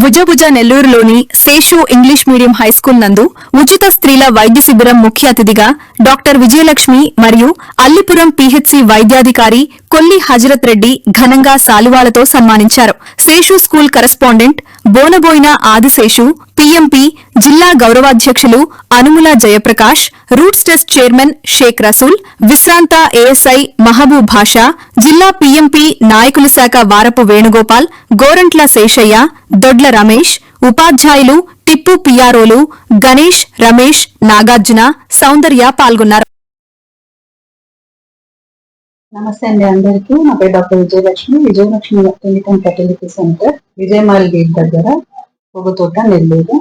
భుజభుజ నెల్లూరులోని Seshu English medium high school నందు ఉచిత స్త్రీల వైద్య శిబిరం ముఖ్య అతిథిగా డాక్టర్ విజయలక్ష్మి మరియు అల్లిపురం పీహెచ్సీ వైద్యాధికారి కొల్లి హజరత్ రెడ్డి ఘనంగా శాలువాలతో సన్మానించారు. Seshu school correspondent Bonaboina Adiseshu, PMP జిల్లా గౌరవాధ్యక్షులు Anumula Jayaprakash, roots test chairman Shaik Rasool, విశ్రాంత ఏఎస్ఐ మహబూబ్ భాషా, జిల్లా పీఎంపీ నాయకుల శాఖ వారపు వేణుగోపాల్, గోరంట్ల శేషయ్య, దొడ్ల రమేష్, ఉపాధ్యాయులు, టిప్పు పిఆర్ఓలు గణేష్, రమేష్, నాగార్జున, సౌందర్య పాల్గొన్నారు. నమస్తే అండి అందరికీ. నా పేరు doctor Vijayalakshmi clinical fertility centre Vijayamall gate దగ్గర పొగతోట నెల్లూరు.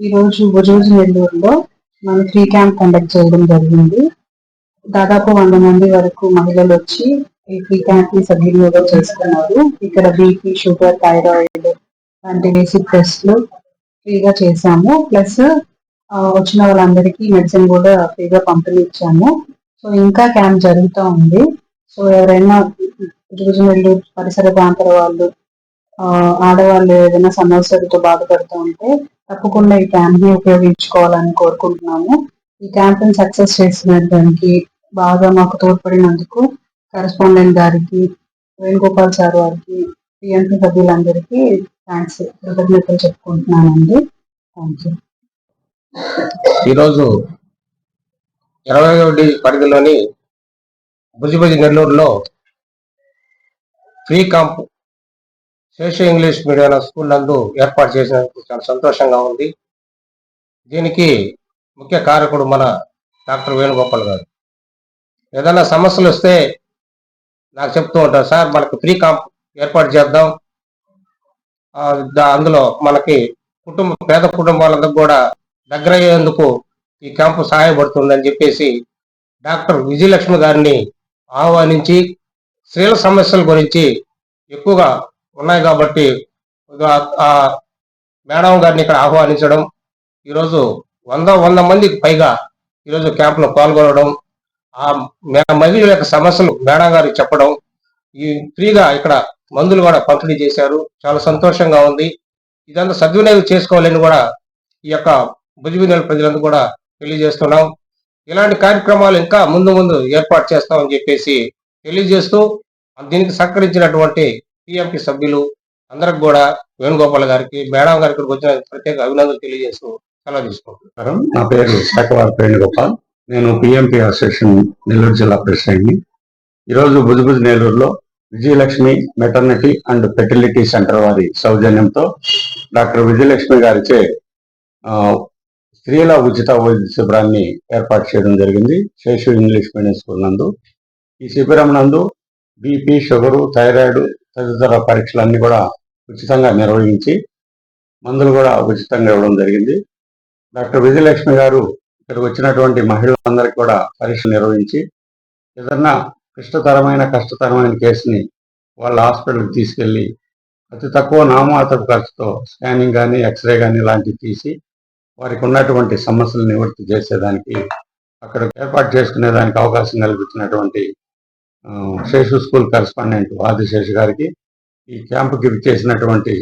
ఈరోజు భుజభుజ నెల్లూరులో మనం ఫ్రీ క్యాంప్ కండక్ట్ చేయడం జరిగింది. దాదాపు 100 మంది వరకు మహిళలు వచ్చి ఈ ఫ్రీ క్యాంప్ ని సద్వినియోగం చేసుకున్నారు. ఇక్కడ బీపీ, షుగర్, థైరాయిడ్ లాంటి బేసిక్ టెస్ట్లు ఫ్రీగా చేశాము. ప్లస్ వచ్చిన వాళ్ళందరికీ మెడిసిన్ కూడా ఫ్రీగా పంపిణీ ఇచ్చాము. సో ఇంకా క్యాంప్ జరుగుతూ ఉంది. సో ఎవరైనా భుజభుజ నెల్లూరు పరిసర ప్రాంతాల వాళ్ళు, ఆడవాళ్ళు ఏదైనా సమస్యలతో బాధపడుతూ ఉంటే తప్పకుండా ఈ క్యాంప్ ని ఉపయోగించుకోవాలని కోరుకుంటున్నాము. ఈ క్యాంప్ ని సక్సెస్ చేసినందుకు బాగా మాకు తోడ్పడినందుకు కరెస్పాండెంట్ గారికి, వేణుగోపాల్ సార్ వారికి, టీఎంపీ సభ్యులందరికీ థ్యాంక్స్, కృతజ్ఞతలు చెప్పుకుంటున్నానండి. Thank you. ఈరోజు 21 పరిధిలోని భుజభుజ నెల్లూరులో free camp Seshu English medium school నందు ఏర్పాటు చేసినందుకు చాలా సంతోషంగా ఉంది. దీనికి ముఖ్య కారకుడు మన డాక్టర్ వేణుగోపాల్ గారు. ఏదైనా సమస్యలు వస్తే నాకు చెప్తూ ఉంటారు, సార్ మనకి ఫ్రీ క్యాంప్ ఏర్పాటు చేద్దాం, అందులో మనకి పేద కుటుంబాలందరూ కూడా దగ్గర అయ్యేందుకు ఈ క్యాంపు సహాయపడుతుందని చెప్పేసి డాక్టర్ విజయలక్ష్మి గారిని ఆహ్వానించి స్త్రీల సమస్యల గురించి ఎక్కువగా ఉన్నాయి కాబట్టి ఆ మేడం గారిని ఇక్కడ ఆహ్వానించడం, ఈరోజు 100 మందికి పైగా ఈరోజు క్యాంపులో పాల్గొనడం, ఆ మహిళల యొక్క సమస్యలు మేడం గారికి చెప్పడం, ఈ ఫ్రీగా ఇక్కడ మందులు కూడా పంపిణీ చేశారు. చాలా సంతోషంగా ఉంది. ఇదంతా సద్వినియోగం చేసుకోవాలని కూడా ఈ యొక్క భుజభుజ ప్రజలందరూ కూడా తెలియజేస్తున్నాం. ఇలాంటి కార్యక్రమాలు ఇంకా ముందు ఏర్పాటు చేస్తామని చెప్పేసి తెలియజేస్తూ, దీనికి సహకరించినటువంటి టీఎంపీ సభ్యులు అందరికి కూడా వేణుగోపాల్ గారికి, మేడం గారికి వచ్చిన ప్రత్యేక అభినందనలు తెలియజేస్తూ సెలవు తీసుకుంటున్నాను. నా పేరు శాఖవారపు వేణుగోపాల్. నేను పిఎంపీ అసోసియేషన్ నెల్లూరు జిల్లా ప్రెసిడెంట్ని. ఈరోజు భుజభుజ నెల్లూరులో Vijayalakshmi maternity and fertility centre వారి సౌజన్యంతో డాక్టర్ విజయలక్ష్మి గారిచే స్త్రీల ఉచిత వైద్య శిబిరాన్ని ఏర్పాటు చేయడం జరిగింది శేషు ఇంగ్లీష్ మీడియం స్కూల్ నందు. ఈ శిబిరం నందు బీపీ, షుగరు, థైరాయిడ్ తదితర పరీక్షలన్నీ కూడా ఉచితంగా నిర్వహించి మందులు కూడా ఉచితంగా ఇవ్వడం జరిగింది. డాక్టర్ విజయలక్ష్మి గారు ఇక్కడికి వచ్చినటువంటి మహిళలందరికీ కూడా పరీక్ష నిర్వహించి ఏదన్నా కష్టతరమైన కేసుని వాళ్ళ హాస్పిటల్కి తీసుకెళ్ళి అతి తక్కువ నామమాత్రపు ఖర్చుతో స్కానింగ్ కానీ, ఎక్స్రే కానీ ఇలాంటివి తీసి వారికి ఉన్నటువంటి సమస్యలు నివృత్తి చేసేదానికి అక్కడ ఏర్పాటు చేసుకునేదానికి అవకాశం కల్పించినటువంటి శేషు స్కూల్ కరెస్పాండెంట్ ఆదిశేషు గారికి, ఈ క్యాంపుకి చేసినటువంటి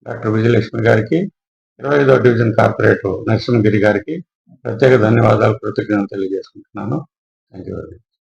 డాక్టర్ విజయలక్ష్మి గారికి, 25వ డివిజన్ కార్పొరేటర్ నరసింహగిరి గారికి ప్రత్యేక ధన్యవాదాలు, కృతజ్ఞతలు తెలియజేసుకుంటున్నాను. Thank you very much.